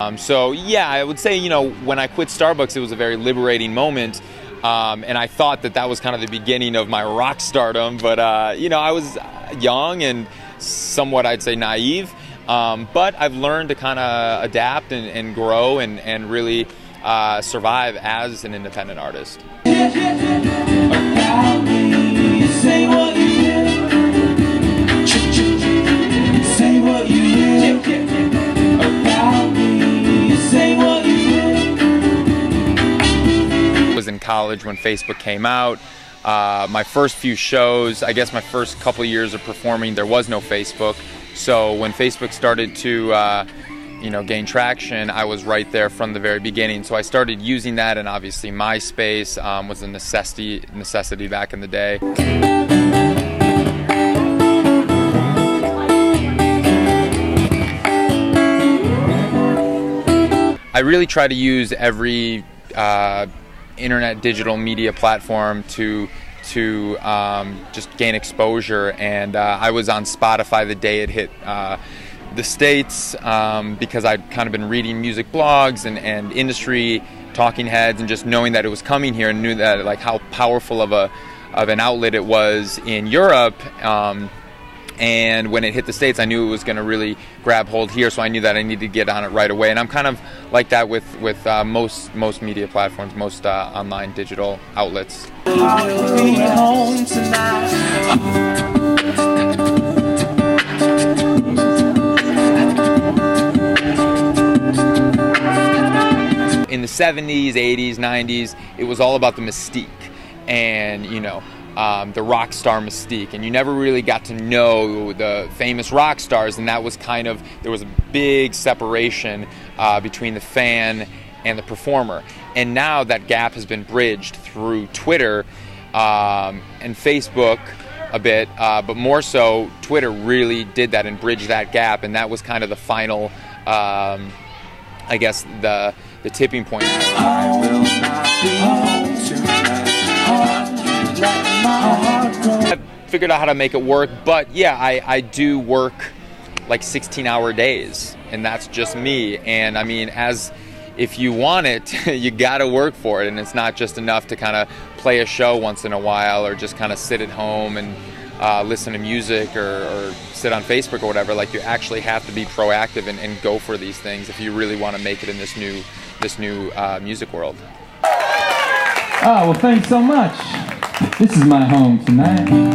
So yeah, I would say, when I quit Starbucks, it was a very liberating moment. And I thought that was kind of the beginning of my rock stardom. But, I was young and somewhat, I'd say, naive. But I've learned to kind of adapt and grow and really survive as an independent artist. Was in college when Facebook came out. My first few shows, I guess my first couple years of performing, there was no Facebook. So when Facebook started to gain traction, I was right there from the very beginning. So I started using that, and obviously MySpace was a necessity back in the day. I really try to use every internet digital media platform to just gain exposure, and I was on Spotify the day it hit the States because I'd kind of been reading music blogs and industry talking heads, and just knowing that it was coming here, and knew that how powerful of an outlet it was in Europe. And when it hit the States, I knew it was going to really grab hold here, so I knew that I needed to get on it right away. And I'm kind of like that with most media platforms, most online digital outlets. I'll be home tonight. In the 70s, 80s, 90s, it was all about the mystique and, the rock star mystique, and you never really got to know the famous rock stars, and that was there was a big separation between the fan and the performer. And now that gap has been bridged through Twitter and Facebook a bit, but more so Twitter really did that and bridged that gap, and that was kind of the final, I guess, the tipping point. I will not be home tonight. I figured out how to make it work, but yeah, I do work like 16-hour days, and that's just me. And I mean, if you want it, you gotta work for it, and it's not just enough to kind of play a show once in a while, or just kind of sit at home and listen to music or sit on Facebook or whatever. You actually have to be proactive and go for these things if you really want to make it in this new music world. Oh, well, thanks so much. This is my home tonight.